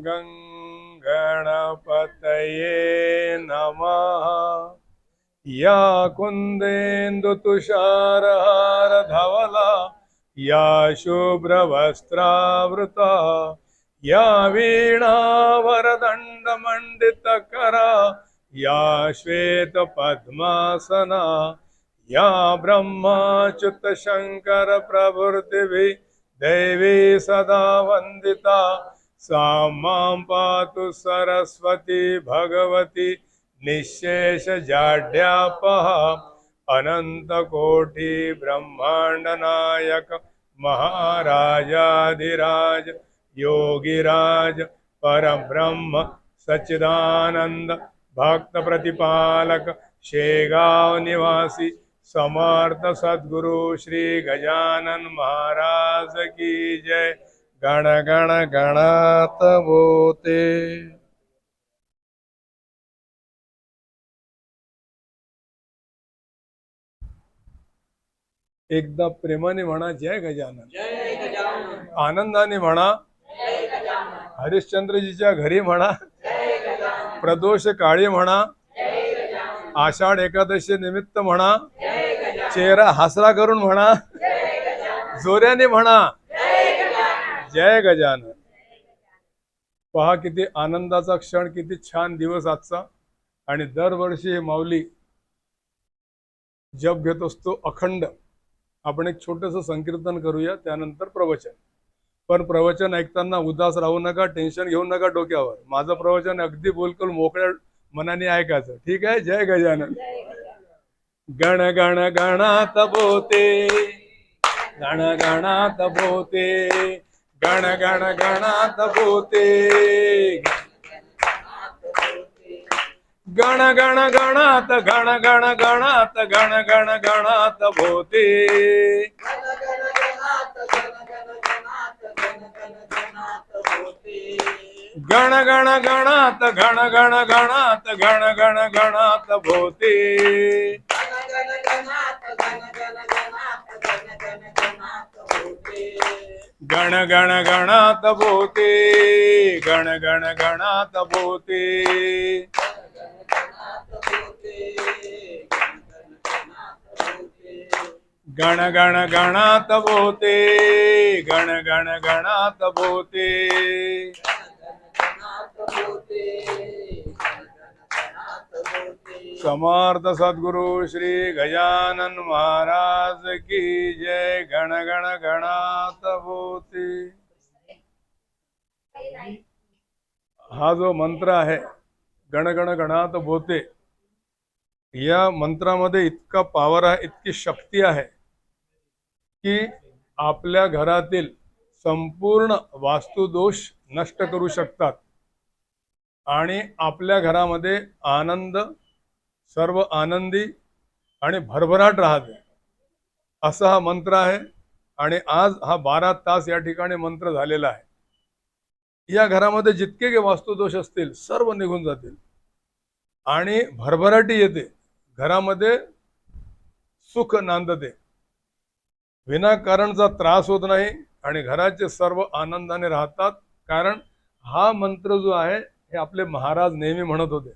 गं गणपतये नमः। या कुन्देन्दुतुषारहारधवला या शुभ्रवस्त्रावृता या वीणावरदण्डमण्डितकरा या श्वेतपद्मासना या ब्रह्माच्युतशङ्करप्रभृतिभिः देवी सदा वन्दिता सा मां पातु सरस्वती भगवती निःशेषजाड्यापः। अनन्तकोटि ब्रह्माण्डनायक महाराजाधिराज योगिराज परब्रह्म सच्चिदानंद भक्त प्रतिपालक शेगांव निवासी समर्थ सद्गुरु श्री गजानन महाराज की जय। गण गण गणात बोते। एकदा प्रेमाने म्हणा जय गजानन, जय गजानन, आनंदाने म्हणा जय गजानन, हरिश्चंद्रजीच्या घरी म्हणा, जय गजानन, प्रदोष काळी म्हणा, जय गजानन, आषाढ एकादशी निमित्त म्हणा, जय गजानन, चेहरा हसरा करून म्हणा, जय गजानन, जोऱ्याने म्हणा जय गजानन, जय गजानन। पहा किती आनंदाचा क्षण, किती छान दिवस आजचा। आणि दरवर्षी हे माऊली जप घेत असतो अखंड। आपण एक छोटंसं संकीर्तन करूया, त्यानंतर प्रवचन। पण प्रवचन ऐकताना उदास राहू नका, टेन्शन घेऊ नका डोक्यावर। माझं प्रवचन अगदी बोलकल मोकळ्या मनाने ऐकायचं, ठीक आहे? जय गजानन। गण गण गणात बोते, गण गणात बोते, गण गण गणात बोते, गण गण गणात गण गण गणात गण गण गणात बोते, गण गण गणात गण गण गणात गण गण गणात बोते, गण गण गणात बोते, गण गण गणात बोते, गण गण गणात बोते, गण गण गणात बोते। समर्थ सद्गुरु श्री गजानन महाराज की जय। गण गण गणात बोते। हा जो मंत्र आहे गण गण गणात बोते, या मंत्रामध्ये इतका पावर आहे, इतकी शक्ती आहे की आपल्या घरातील संपूर्ण वास्तुदोष नष्ट करू शकतात आणि आपल्या घरामध्ये आनंद, सर्व आनंदी आणि भरभराट राहते, असा हा मंत्र आहे। आणि आज हा 12 तास या ठिकाणी मंत्र झालेला आहे। या घरामध्ये जितके काही वास्तुदोष असतील सर्व निघून जातील आणि भरभराटी येते, घरामध्ये सुख नांदते, विनाकारणचा त्रास होत नाही आणि घराचे सर्व आनंदाने राहतात। कारण हा मंत्र जो आहे हे आपले महाराज नेहमी म्हणत होते।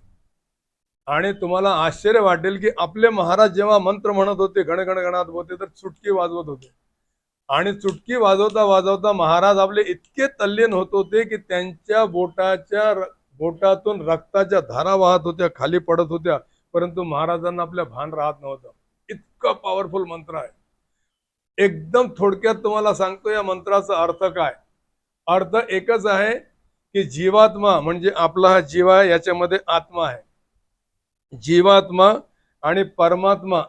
आणि तुम्हाला आश्चर्य वाटेल की आपले महाराज जेव्हा मंत्र म्हणत होते गण गण गणात बोते तर चुटकी वाजवत होते। आणि चुटकी वाजवता वाजवता महाराज आपले इतके तल्लीन होत होते की त्यांच्या बोटातून रक्ताच्या धारा वाहत होत्या, खाली पडत होत्या, परंतु महाराजांना आपल्या भान राहत नव्हतं। इतका पॉवरफुल मंत्र आहे। एकदम थोडक्यात तुम्हाला सांगतो या मंत्राचा अर्थ काय। अर्थ एकच आहे की जीवात्मा म्हणजे आपला हा जीव आहे, याच्यामध्ये आत्मा आहे। जीवात्मा आणि परमात्मा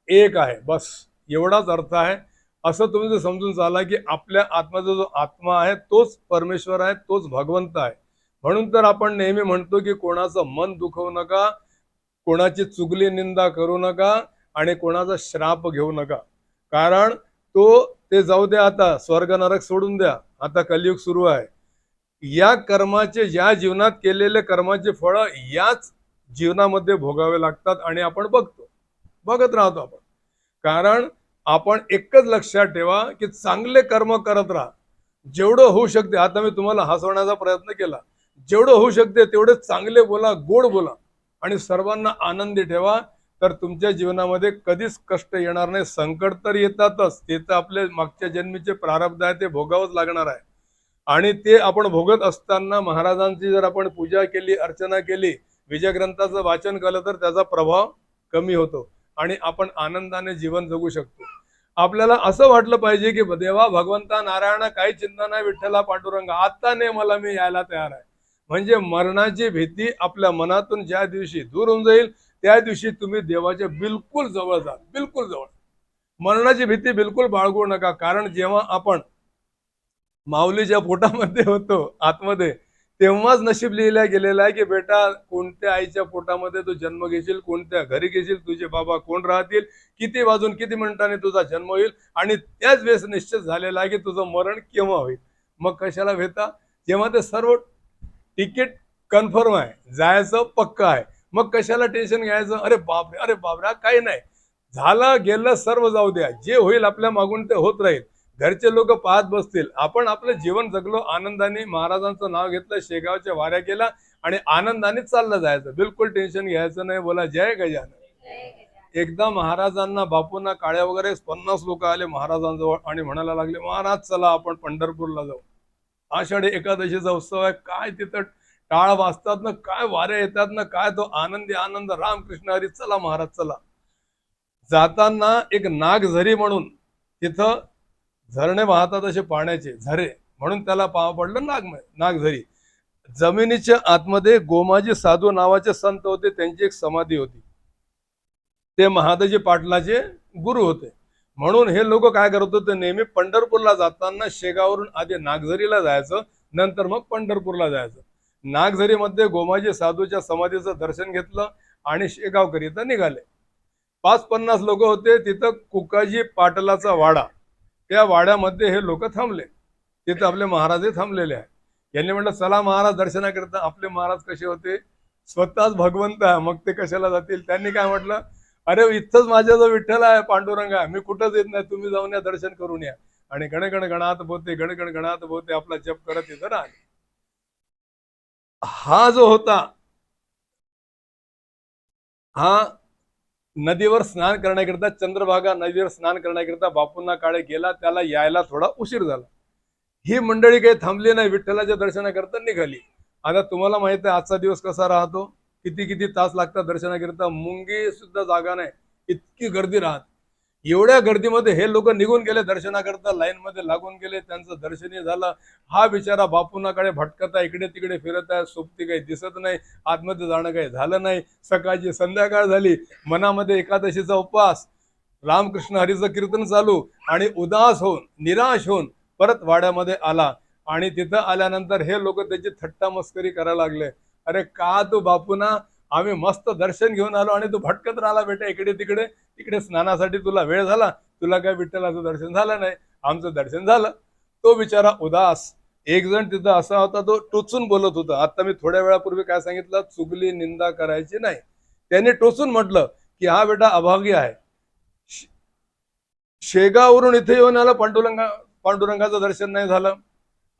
एक आहे, बस एवढाच अर्थ आहे। असं तुम्ही जर समजून चाला की आपल्या आत्म्याचा जो आत्मा आहे तोच परमेश्वर आहे, तोच भगवंत आहे। म्हणून तर आपण नेहमी म्हणतो की कोणाचं मन दुखवू नका, कोणाची चुगली निंदा करू नका आणि कोणाचा श्राप घेऊ नका। कारण ते जाऊ द्या, आता स्वर्ग नरक सोडून द्या, आता कलियुग सुरू आहे। या कर्माचे, या जीवनात केलेले कर्माचे फळ याच जीवनामध्ये भोगावे लागतात आणि आपण बघत राहतो आपण। कारण आपण एकच लक्षात ठेवा की चांगले कर्म करत राहा जेवढं होऊ शकते। आता मी तुम्हाला हसवण्याचा प्रयत्न केला, जेवढं होऊ शकते तेवढे चांगले बोला, गोड बोला आणि सर्वांना आनंदी ठेवा. तर तुमच्या जीवनामध्ये कधीच कष्ट येणार नाही. संकट तर येतातच, ते तर आपले मागच्या जन्मीचे प्रारब्ध आहे, ते भोगावंच लागणार आहे. आणि ते आपण भोगत असताना महाराजांची जर आपण पूजा केली, अर्चना केली, विजय ग्रंथाचं वाचन केलं तर त्याचा प्रभाव कमी होतो आणि आपण आनंदाने जीवन जगू शकतो. आपल्याला असं वाटलं पाहिजे की देवा, भगवंता, नारायणा, काही चिंता नाही, विठ्ठला, पांडुरंगा, आता नाही, मला, मी यायला तयार आहे. म्हणजे मरणाची भीती आपल्या मनातून ज्या दिवशी दूर होऊन जाईल त्या दिवशी तुम्ही देवाच्या बिलकुल जवळ जाल, बिलकुल जवळ. मरणाची भीती बिलकुल बाळगू नका. कारण जेव्हा आपण माऊलीच्या पोटामध्ये होतो आतमध्ये, तेव्हाच नशीब लिहिल्या गेलेलं आहे की बेटा, कोणत्या आईच्या पोटामध्ये तू जन्म घेशील, कोणत्या घरी घेशील, तुझे बाबा कोण राहतील, किती वाजून किती मिनिटांनी तुझा जन्म होईल, आणि त्याच वेळेस निश्चित झालेला आहे की तुझं मरण केव्हा होईल. मग कशाला भेटा? जेव्हा ते सर्व तिकीट कन्फर्म आहे, जायचं पक्क आहे, मग कशाला टेन्शन घ्यायचं? अरे बापरे, अरे बापरे, काही नाही, झालं गेलं सर्व जाऊ द्या, जे होईल आपल्या मागून ते होत राहील. घरचे लोक पाहत बसतील, आपण आपलं जीवन जगलो आनंदाने, महाराजांचं नाव घेतलं, शेगावच्या वाऱ्या केला आणि आनंदाने चाललं जायचं, बिलकुल टेन्शन घ्यायचं नाही. बोला जय गजानन. एकदा महाराजांना, बापूंना काळ्या वगैरे 50 लोक आले महाराजांजवळ आणि म्हणायला लागले, महाराज चला आपण पंढरपूरला जाऊ, आषाढी एकादशीचा उत्सव आहे. काय तिथं टाळ वाजतात ना, काय वाऱ्या येतात ना, काय तो आनंदी आनंद, रामकृष्ण हरी, चला महाराज चला. जाताना एक नागझरी म्हणून तिथं झरणे वाहतात, असे पाण्याचे झरे, म्हणून त्याला पाव पडलं नागझरी. जमिनीच्या आतमध्ये गोमाजी साधू नावाचे संत होते, त्यांची एक समाधी होती. ते महादजी पाटलाचे गुरु होते. म्हणून हे लोक काय करत होते, नेहमी पंढरपूरला जाताना शेगावरून आधी नागझरीला जायचं, नंतर मग पंढरपूरला जायचं. नागझरीमध्ये गोमाजी साधूच्या समाधीचं दर्शन घेतलं आणि शेगावकरिता निघाले. 50 लोक होते तिथं. कुकाजी पाटलाचा वाडा, त्या वाड्यामध्ये हे लोक थांबले. तिथं आपले महाराजही थांबलेले आहे. यांनी म्हटलं चला महाराज दर्शनाकरिता. आपले महाराज कसे होते, स्वतःच भगवंत आहे, मग ते कशाला जातील. त्यांनी काय म्हटलं, अरे इथंच माझ्या जो विठ्ठल आहे, पांडुरंग आहे, मी कुठंच येत नाही, तुम्ही जाऊन या, दर्शन करून या. आणि गणगण गणात बोते, गणगण गणात बोते आपला जप करत इथं राहिले. हा जो होता, हा नदीवर स्नान करण्याकरिता, चंद्रभागा नदीवर स्नान करण्याकरिता बापूंना काळे गेला, त्याला यायला थोडा उशीर झाला. ही मंडळी काही थांबली नाही, विठ्ठलाच्या दर्शनाकरिता निघाली. आता तुम्हाला माहित आहे आजचा दिवस कसा राहतो, किती किती तास लागतात दर्शनाकरिता, मुंगी सुद्धा जागा नाही, इतकी गर्दी राहत. एवढ्या गर्दीमध्ये हे लोक निघून गेले दर्शनाकरता, लाईन मध्ये लागून गेले, त्यांचं दर्शनही झालं. हा बिचारा बापूंनाकडे भटकत आहे, इकडे तिकडे फिरत आहे, सोबती काही दिसत नाही, आतमध्ये जाणं काही झालं नाही. सकाळची संध्याकाळ झाली, मनामध्ये एकादशीचा उपवास, रामकृष्ण हरीचं कीर्तन चालू, आणि उदास होऊन, निराश होऊन परत वाड्यामध्ये आला. आणि तिथं आल्यानंतर हे लोक त्याची थट्टा मस्करी करायला लागले. अरे का तू बापूना, आम्ही मस्त दर्शन घेऊन आलो आणि तू भटकत राहिला बेटा इकडे तिकडे, तिकडे स्नानासाठी तुला वेळ झाला, तुला काय विठ्ठलाचं दर्शन झालं नाही, आमचं दर्शन झालं. तो बिचारा उदास. एक जण तिथं असा होता, तो टोचून बोलत होता. आता मी थोड्या वेळापूर्वी काय सांगितलं, चुगली निंदा करायची नाही. त्याने टोचून म्हटलं की हा बेटा अभागी आहे, शेगावरून इथे येऊन आला, पांडुरंगाचं दर्शन नाही झालं.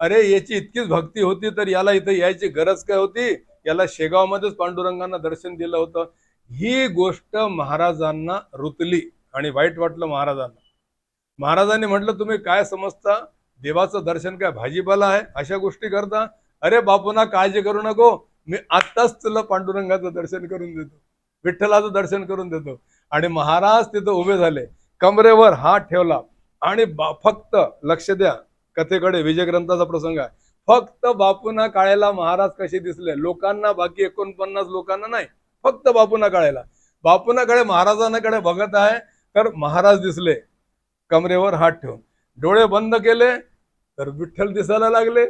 अरे याची इतकीच भक्ती होती तर याला इथे यायची गरज काय होती, याला शेगावमध्येच पांडुरंगांना दर्शन दिलं होतं. ही गोष्ट महाराजांना रुतली आणि वाईट वाटलं महाराजांना. महाराजांनी म्हटलं, तुम्ही काय समजता, देवाचं दर्शन काय भाजीपाला आहे, अशा गोष्टी करता? अरे बापूंना काळजी करू नको, मी आत्ताच तुला पांडुरंगाचं दर्शन करून देतो, विठ्ठलाचं दर्शन करून देतो. आणि महाराज तिथं उभे झाले, कमरेवर हात ठेवला आणि फक्त लक्ष द्या, कथेकडे, विजय ग्रंथाचा प्रसंग आहे. फक्त बापूंना काळेला महाराज कसे दिसले, लोकांना, बाकी 49 लोकांना नाही, फक्त बापूंना काळेला. बापूंना काळे महाराजांकडे बघत आहे तर महाराज दिसले, कमरेवर हात ठेवून. डोळे बंद केले तर विठ्ठल दिसायला लागले.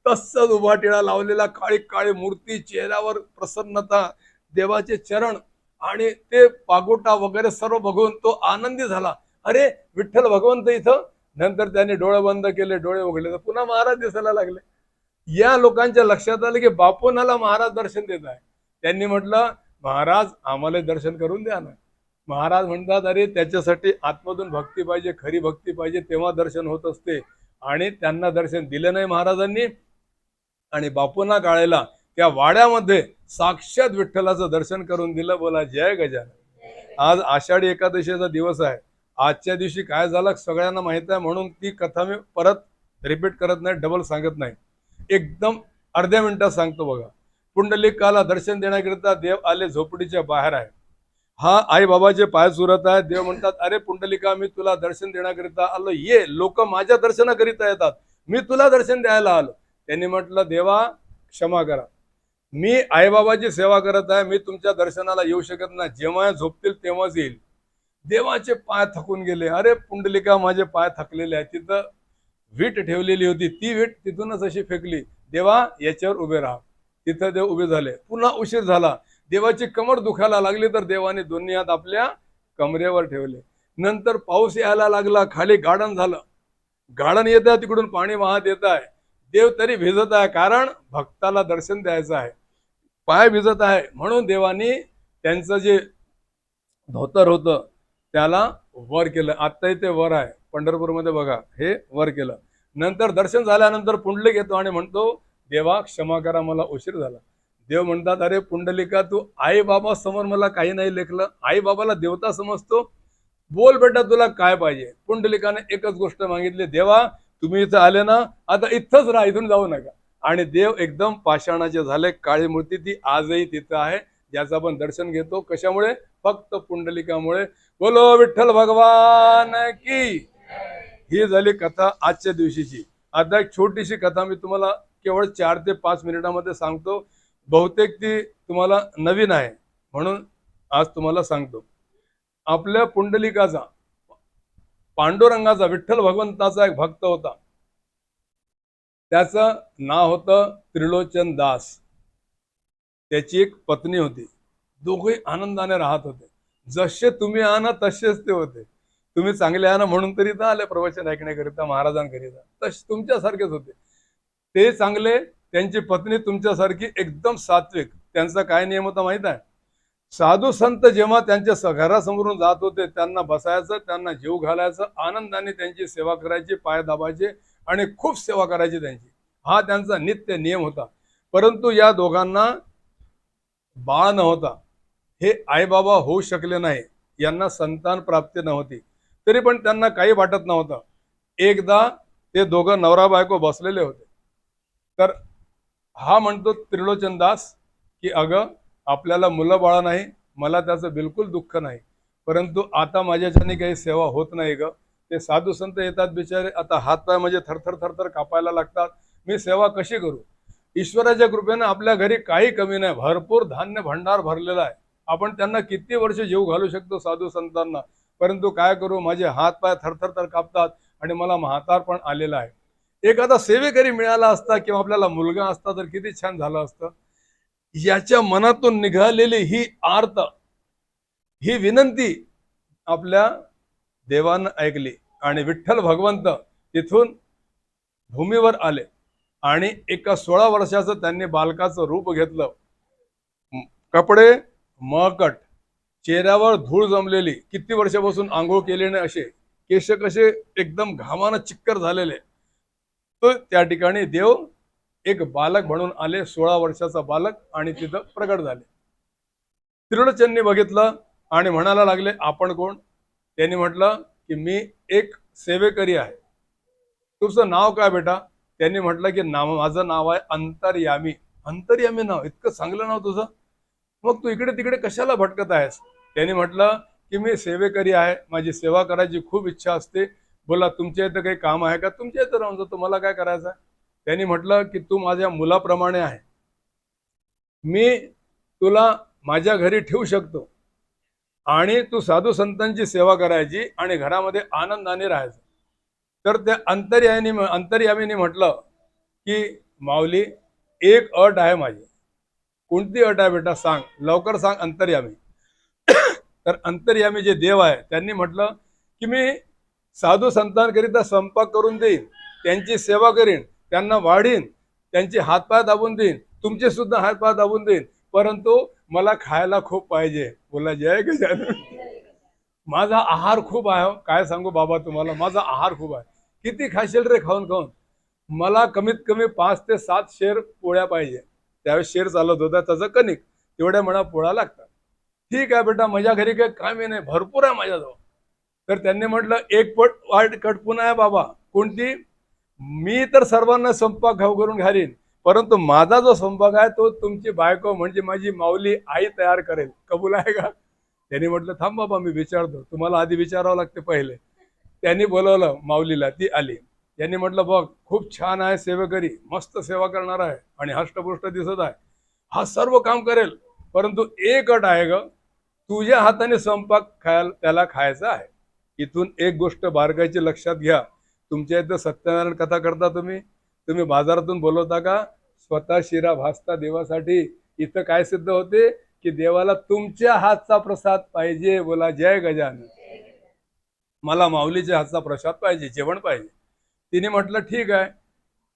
तसंच उभा टिळा लावलेला, काळी काळी मूर्ती, चेहऱ्यावर प्रसन्नता, देवाचे चरण आणि ते पागोटा वगैरे सर्व बघून तो आनंदी झाला. अरे विठ्ठल भगवंत इथं. नंतर त्याने डोळे बंद केले, डोळे उघडले तर पुन्हा महाराज दिसायला लागले. या लोकांच्या लक्षात आलं की बापूंना महाराज दर्शन देत आहे. त्यांनी म्हटलं, महाराज आम्हाला दर्शन करून द्या ना. महाराज म्हणतात, अरे त्याच्यासाठी आतमधून भक्ती पाहिजे, खरी भक्ती पाहिजे, तेव्हा दर्शन होत असते. आणि त्यांना दर्शन दिलं नाही महाराजांनी. आणि बापूंना काळेला त्या वाड्यामध्ये साक्षात विठ्ठलाचं दर्शन करून दिलं. बोला जय गजानन. आज आषाढी एकादशीचा दिवस आहे. आजच्या दिवशी काय झालं सगळ्यांना माहित आहे, म्हणून ती कथा मी परत रिपीट करत नाही, डबल सांगत नाही, एकदम अर्ध्या मिनिटात सांगतो बघा. पुंडलिकाला दर्शन देण्याकरिता देव आले, झोपडीच्या बाहेर आहे. हा आई बाबाचे पाय चुरत आहे. देव म्हणतात, अरे पुंडलिका, मी तुला दर्शन देण्याकरिता आलो, ये. लोक माझ्या दर्शनाकरिता येतात, मी तुला दर्शन द्यायला आलो. त्यांनी म्हटलं, देवा क्षमा करा, मी आईबाबाची सेवा करत आहे, मी तुमच्या दर्शनाला येऊ शकत नाही, जेव्हा झोपतील तेव्हाच येईल. देवाचे पाय थकून गेले. अरे पुंडलिका, माझे पाय थकलेले आहे. तिथं वीट ठेवलेली होती, ती वीट तिथूनच अशी फेकली. देवा याच्यावर उभे राहा. तिथं देव उभे झाले. पुन्हा उशीर झाला, देवाची कमर दुखायला लागली, तर देवाने दोन्ही हात आपल्या कमरेवर ठेवले. नंतर पाऊस यायला लागला, खाली गार्डन झालं. गार्डन येत आहे, तिकडून पाणी वाहत येत आहे. देव तरी भिजत आहे, कारण भक्ताला दर्शन द्यायचं आहे. पाय भिजत आहे, म्हणून देवानी त्यांचं जे धोतर होतं त्याला वर केलं. आत्ताही ते वर आहे, पंढरपूरमध्ये बघा, हे वर केलं. नंतर दर्शन झाल्यानंतर पुंडलिक येतो आणि म्हणतो, देवा क्षमा करा, मला उशीर झाला. देव म्हणतात, अरे पुंडलिका, तू आई बाबा समोर मला काही नाही लेखलं, आई बाबाला देवता समजतो, बोल बेटा तुला काय पाहिजे. पुंडलिकाने एकच गोष्ट मागितली, देवा तुम्ही इथं आले ना, आता इथंच राहा, इथून जाऊ नका. आणि देव एकदम पाषाणाचे झाले. काळी मूर्ती ती आजही तिथं आहे, ज्याचं आपण दर्शन घेतो. कशामुळे? फक्त पुंडलिकामुळे. बोलो विठ्ठल भगवान की. ही झाली कथा आजच्या दिवशीची. आता एक छोटीशी कथा मी तुम्हाला केवळ 4 ते 5 मिनिटांमध्ये सांगतो. बहुतेक ती तुम्हाला नवीन आहे, म्हणून आज तुम्हाला सांगतो. आपल्या पुंडलिकाचा, पांडुरंगाचा, विठ्ठल भगवंताचा एक भक्त होता. त्याचं नाव होतं त्रिलोचन दास. त्याची एक पत्नी होती. दोघे आनंदाने राहत होते. जसे तुम्ही आना तसेच ते होते. तुम्ही चांगले आना म्हणून तरी तर आले प्रवचन ऐकण्याकरिता, महाराजांकरिता. तसे तुमच्यासारखेच होते. ते चांगले, त्यांची पत्नी तुमच्यासारखी एकदम सात्विक. त्यांचा काय नियम होता माहित आहे? साधू संत जेव्हा त्यांच्या घरासमोरून जात होते, त्यांना बसायचं, त्यांना जीव घालायचं, आनंदाने त्यांची सेवा करायची, पाय दाबायचे आणि खूप सेवा करायची त्यांची. हा त्यांचा नित्य नियम होता. परंतु या दोघांना बाळ नव्हता. हे आई बाबा होऊ शकले नाही, यांना संतान प्राप्ती नव्हती. तरी पण त्यांना काही वाटत नव्हतं. एकदा ते दोघं नवरा बायको बसलेले होते. तर हा म्हणतो त्रिलोचन दास की, अगं आपल्याला मुलं बाळा नाही, मला त्याचं बिलकुल दुःख नाही, परंतु आता माझ्याच्याने काही सेवा होत नाही ग. ते साधू संत येतात बिचारे, आता हातपाय म्हणजे थरथर थरथर कापायला लागतात, मी सेवा कशी करू? ईश्वराच्या कृपेने आपल्या घरी काही कमी नाही, भरपूर धान्य भंडार भरलेला आहे. आपण त्यांना किती वर्ष जीव घालू शकतो साधू संतांना, परंतु काय करू, माझे हात पाय थरथर तर कापतात आणि मला म्हातारपण आलेलं आहे. एखादा सेवेकरी मिळाला असता किंवा आपल्याला मुलगा असता तर किती छान झालं असतं. याच्या मनातून निघालेली ही आर्त, ही विनंती आपल्या देवानं ऐकली आणि विठ्ठल भगवंत तिथून भूमीवर आले आणि एका 16 वर्षाचं त्यांनी बालकाचं रूप घेतलं. कपडे मळकट, चेहऱ्यावर धूळ जमलेली, किती वर्षापासून आंघोळ केली नाही असे केश, कसे एकदम घामानं चिक्कर झालेले. तो त्या ठिकाणी देव एक बालक म्हणून आले, 16 वर्षाचा बालक, आणि तिथं प्रगट झाले. त्रिलोचननी बघितलं आणि म्हणायला लागले, आपण कोण? त्यांनी म्हटलं की मी एक सेवेकरी आहे. तुझं नाव काय बेटा? त्यांनी म्हटलं की माझं नाव आहे अंतर्यामी. अंतर्यामी नाव, इतकं चांगलं नाव तुझं, मग तू इकडे तिकडे कशाला भटकत आहेस? त्यांनी म्हटलं की मी सेवेकरी आहे, माझी सेवा करायची खूप इच्छा असते. बोला तुमच्या इथं काही काम आहे का? तुमच्या इथं राहून जातो, मला काय करायचं आहे? त्यांनी म्हटलं की तू माझ्या मुलाप्रमाणे आहे, मी तुला माझ्या घरी ठेवू शकतो आणि तू साधू संतांची सेवा करायची आणि घरामध्ये आनंदाने राहायचं. तर त्या अंतर्यामीने म्हटलं की माऊली, एक अट आहे माझी. कोणती अट आहे बेटा? सांग, लवकर सांग अंतर्यामी. तर अंतर्यामी जे देव आहे त्यांनी म्हटलं की मी साधू संतांकरिता स्वयंपाक करून देईन, त्यांची सेवा करीन, त्यांना वाढीन, त्यांचे हातपाय दाबून देईन, तुमचे सुद्धा हातपाय दाबून देईन, परंतु मला खायला खूप पाहिजे. बोला जय गजानन. माझा आहार खूप आहे. काय सांगू बाबा तुम्हाला, माझा आहार खूप आहे. किती खाशील रे खाऊन खाऊन? मला कमीत कमी 5 ते 7 शेर पोळ्या पाहिजे. त्यावेळेस शेर चालत होता, त्याचं कणिक तेवढ्या म्हणा पोळा लागतात. ठीक आहे बेटा, माझ्या घरी काही कामी नाही, भरपूर आहे माझ्याजवळ. तर त्यांनी म्हटलं, एक पट वाट कटपुना आहे बाबा. कोणती? मी तर सर्वांना स्वयंपाक खाऊ करून घालीन, परंतु माझा जो स्वयंपाक आहे तो तुमची बायको म्हणजे माझी माऊली आई तयार करेल. कबूल आहे का? त्यांनी म्हटलं, थांब बाबा, मी विचारतो. तुम्हाला आधी विचारावं लागते पहिले. त्यांनी बोलवलं माऊलीला, ती आली. त्यांनी म्हटलं, बघ, खूप छान आहे सेवेकरी, मस्त सेवा करणार आहे आणि हष्टपुष्ट दिसत आहे, हा सर्व काम करेल, परंतु एक अट आहे ग, तुझ्या हाताने स्वयंपाक त्याला खायचा आहे. इथून एक गोष्ट बारकाईची लक्षात घ्या. तुमच्या इथं सत्यनारायण कथा करता तुम्ही बाजारातून बोलवता का? स्वतः शिरा भाजता देवासाठी. इथं काय सिद्ध होते की देवाला तुमच्या हातचा प्रसाद पाहिजे. बोला जय गजानन. मला माऊलीच्या हातचा प्रसाद पाहिजे, जेवण पाहिजे. तिने म्हटलं ठीक आहे.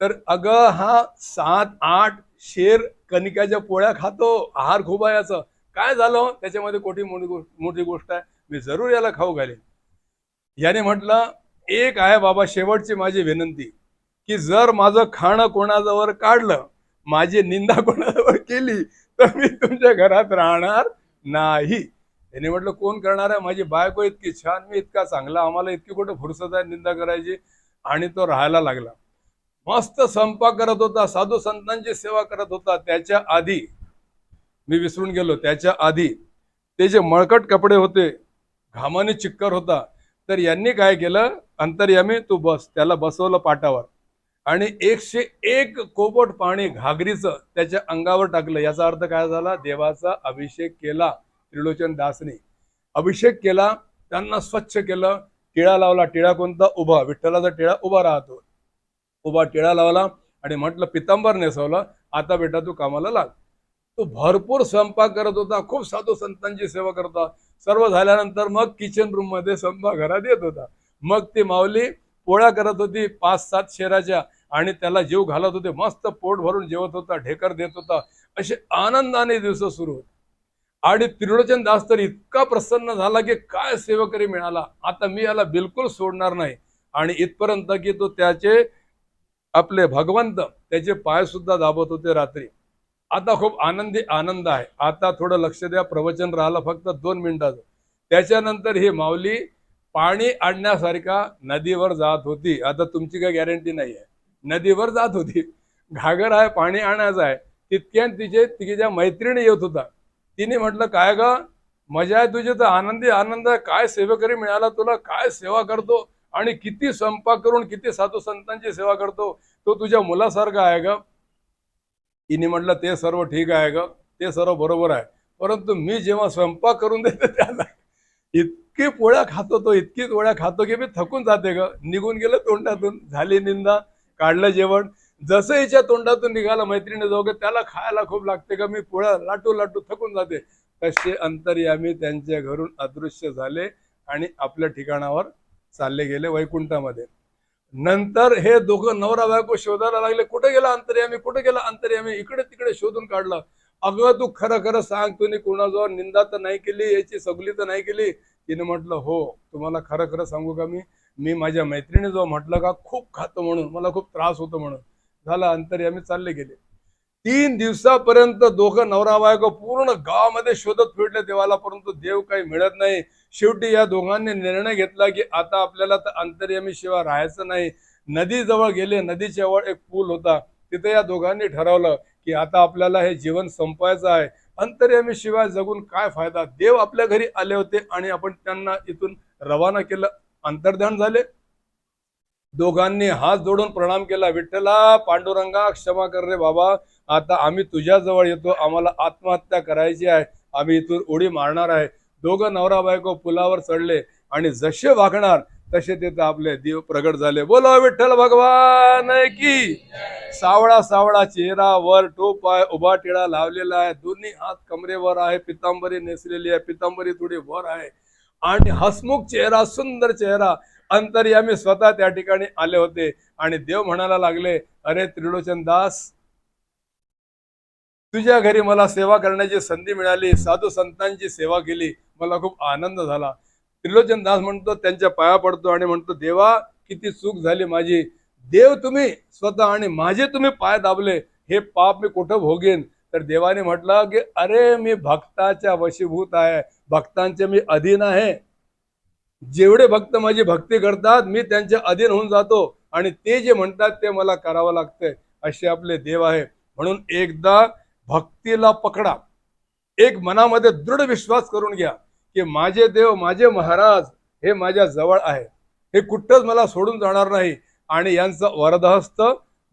तर अगं हा 7-8 शेर कणिकाच्या पोळ्या खातो, आहार खूप आहे याचं. काय झालं त्याच्यामध्ये? मोठी गोष्ट आहे, मी जरूर याला खाऊ घालेन. याने म्हटलं, एक आहे बाबा, शेवटची माझी विनंती, की जर माझं खाणं कोणाजवळ काढलं, माझी निंदा कोणाजवळ केली, तर मी तुमच्या घरात राहणार नाही. त्याने म्हटलं, कोण करणार आहे? माझी बायको इतकी छान, मी इतका चांगला, आम्हाला इतकी कुठं फुरसत आहे निंदा करायची. आणि तो राहायला लागला. मस्त स्वयंपाक करत होता, साधू संतांची सेवा करत होता. त्याच्या आधी मी विसरून गेलो, त्याच्या आधी ते जे मळकट कपडे होते, घामाने चिक्कर होता, तर यांनी काय केलं, अंतर्यामी तू बस, त्याला बसवलं पाटावर आणि 101 कोपट पाणी घागरीचं त्याच्या अंगावर टाकलं. याचा अर्थ काय झाला? देवाचा अभिषेक केला. त्रिलोचन दासने अभिषेक केला, त्यांना स्वच्छ केलं. टिळा लावला. टिळा कोणता? उभा. विठ्ठलाचा टिळा उभा राहतो. उभा टिळा लावला आणि म्हटलं, पितांबर नेसवलं, आता बेटा तू कामाला लाग. तो भरपूर स्वयंपाक करत होता, खूप साधू संतांची सेवा करत होता. सर्व झाल्यानंतर मग किचन रूम मध्ये स्वयंपाकघरात येत होता. मग ती माऊली पोळ्या करत होती 5-7 शेराच्या आणि त्याला जीव घालत होते. मस्त पोट भरून जेवत होता, ढेकर देत होता. असे आनंदाने दिवस सुरू होते. आणि त्रिलोचन दास तर इतका प्रसन्न झाला की काय सेवकरी मिळाला, आता मी याला बिलकुल सोडणार नाही. आणि इथपर्यंत की तो त्याचे आपले भगवंत त्याचे पाय सुद्धा दाबत होते रात्री. आता खूप आनंद आहे. आता थोडं लक्ष द्या, प्रवचन राहिलं फक्त 2 मिनिटाचं. त्याच्यानंतर ही माऊली पाणी आणण्यासारखा नदीवर जात होती. आता तुमची काही गॅरंटी नाही आहे. नदीवर जात होती, घागर आहे, पाणी आणायचं आहे. तितक्यान तिच्या मैत्रिणी येत होता. तिने म्हटलं, काय ग, मजा आहे तुझी तर, आनंद आहे, काय सेवेकरी मिळाला तुला, काय सेवा करतो आणि किती स्वयंपाक करून किती साधू संतांची सेवा करतो, तो तुझ्या मुलासारखा आहे ग. तिने म्हटलं, ते सर्व ठीक आहे ग, ते सर्व बरोबर आहे, परंतु मी जेव्हा स्वयंपाक करून देते त्याला इतकी पोळ्या खातो तो, इतकी पोळ्या खातो की मी थकून जाते ग. निघून गेलं तोंडातून, झाली निंदा, काढलं जेवण. जसं हिच्या तोंडातून निघालं मैत्रिणी जाऊ, त्याला खायला खूप लागते का, मी पोळ्या लाटू थकून जाते. तसे अंतर्यामी त्यांच्या घरून अदृश्य झाले आणि आपल्या ठिकाणावर चालले गेले वैकुंठामध्ये. नंतर हे दोघं नवरा बायको शोधायला लागले, कुठे गेला अंतर्यामी, कुठे गेला अंतर्यामी. इकडे तिकडे शोधून काढलं. अगं तू खरं सांग, तुम्ही कोणाजवळ निंदा तर नाही केली, याची सगली तर नाही केली? तिने म्हटलं, हो, तुम्हाला खरं सांगू का, मी माझ्या मैत्रिणीजवळ म्हटलं का खूप खातो म्हणून, मला खूप त्रास होतो म्हणून. झाला, अंतर्यामी चालले गेले. 3 दिवसापर्यंत दोघं नवरा बायको पूर्ण गावामध्ये शोधत फिरले देवाला, परंतु देव काही मिळत नाही. शेवटी या दोघांनी निर्णय घेतला की आता आपल्याला तर अंतर्यामी शिवाय राहायचं नाही. नदीजवळ गेले. नदीच्या जवळ एक पूल होता. तिथे या दोघांनी ठरवलं की आता आपल्याला हे जीवन संपवायचं आहे. अंतर्यामी शिवाय जगून काय फायदा. देव आपल्या घरी आले होते आणि आपण त्यांना इथून रवाना केलं. अंतर्धान झाले. दोघांनी हात जोडून प्रणाम केला. विठ्ठला, पांडुरंगा, क्षमा कर रे बाबा, आता आम्ही तुझ्या जवळ येतो, आम्हाला आत्महत्या करायची आहे, आम्ही इथून उडी मारणार आहे. दोघं नवरा बायको पुलावर चढले आणि जसे वागणार तसे तिथे आपले देव प्रगट झाले. बोला विठ्ठल भगवान की. सावळा चेहरा, वर टोप आहे, उभा टिळा लावलेला आहे, दोन्ही हात कमरेवर आहे, पितांबरी नेसलेली आहे, पितांबरी थोडी वर आहे आणि हसमुख चेहरा, सुंदर चेहरा. अंतर्यामी स्वतः त्या ठिकाणी आले होते आणि देव म्हणायला लागले, अरे त्रिलोचन दास, तुझ्या घरी मला सेवा करण्याची संधी मिळाली, साधू संतांची सेवा केली, मला खूप आनंद झाला. त्रिलोचन दास म्हणतो, त्यांच्या पाया पडतो आणि म्हणतो, देवा, किती चूक झाली माझी. देव तुम्ही स्वतः आणि माझे तुम्ही पाय दाबले, हे पाप मी कुठं भोगेन. तर देवाने म्हटलं की अरे मी भक्ताच्या वशीभूत आहे, भक्तांचे मी अधीन आहे. जेवढे भक्त माझी भक्ती करतात मी त्यांच्या अधीन होऊन जातो आणि ते जे म्हणतात ते मला करावं लागतंय. असे आपले देव आहे. म्हणून एकदा भक्तीला पकडा, एक मनामध्ये दृढ विश्वास करून घ्या की माझे देव माझे महाराज हे माझ्या जवळ आहे, हे कुठंच मला सोडून जाणार नाही आणि यांचा वरदहस्त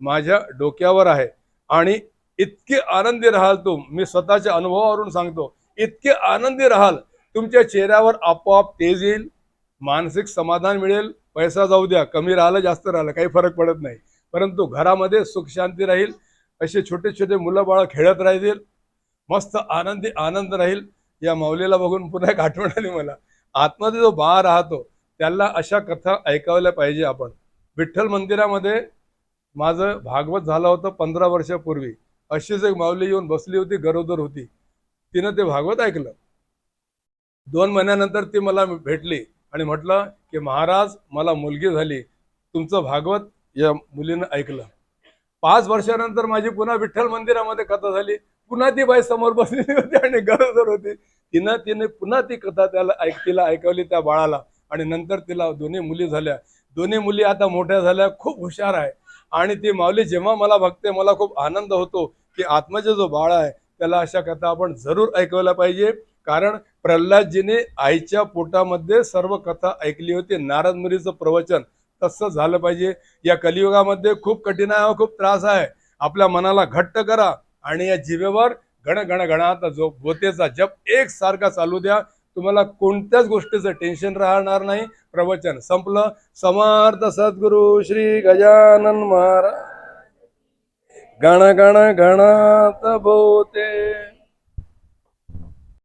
माझ्या डोक्यावर आहे. आणि इतके आनंदी राहाल मी स्वतःच्या अनुभवावरून सांगतो, इतके आनंदी राहाल, तुमच्या चेहऱ्यावर आपोआप तेज येईल, मानसिक समाधान मिळेल. पैसा जाऊ द्या, कमी राहिलं जास्त राहिलं काही फरक पडत नाही, परंतु घरामध्ये सुख शांती राहील. असे छोटे छोटे मुलं बाळ खेळत राहतील, मस्त आनंदी आनंद राहील. या माऊलीला बघून पुन्हा एक आठवण आली मला. आतमध्ये जो बाळ राहतो त्याला अशा कथा ऐकावल्या पाहिजे आपण. विठ्ठल मंदिरामध्ये माझं भागवत झालं होतं 15 वर्षापूर्वी. अशीच एक माऊली येऊन बसली होती, गरोदर होती. तिनं ते भागवत ऐकलं. 2 महिन्यानंतर ती मला भेटली आणि म्हटलं की महाराज मला मुलगी झाली, तुमचं भागवत या मुलीनं ऐकलं. 5 वर्षानंतर माझी पुन्हा विठ्ठल मंदिरामध्ये कथा झाली. पुन्हा ती बाई समोर बसलेली होती आणि गरोदर होती. तिने पुन्हा ती कथा तिला ऐकवली त्या बाळाला आणि नंतर तिला 2 मुली झाल्या. 2 मुली आता मोठ्या झाल्या, खूप हुशार आहे. आणि ती माऊली जेव्हा मला बघते मला खूप आनंद होतो की आत्माचे जो बाळ आहे त्याला अशा कथा आपण जरूर ऐकवल्या पाहिजे. कारण प्रल्हादजीने आईच्या पोटामध्ये सर्व कथा ऐकली होती. नारद मुनीचं प्रवचन तसं झालं पाहिजे. या कलियुगामध्ये खूप कठीण आहे, खूप त्रास आहे. आपल्या मनाला घट्ट करा आणि या जिभेवर गण गण गणात जो गोतेचा जप एकसारखा चालू द्या. तुम्हाला कोणत्याच गोष्टीचं टेन्शन राहणार नाही. प्रवचन संपलं. समर्थ सद्गुरु श्री गजानन महाराज गण गण गणात बोते.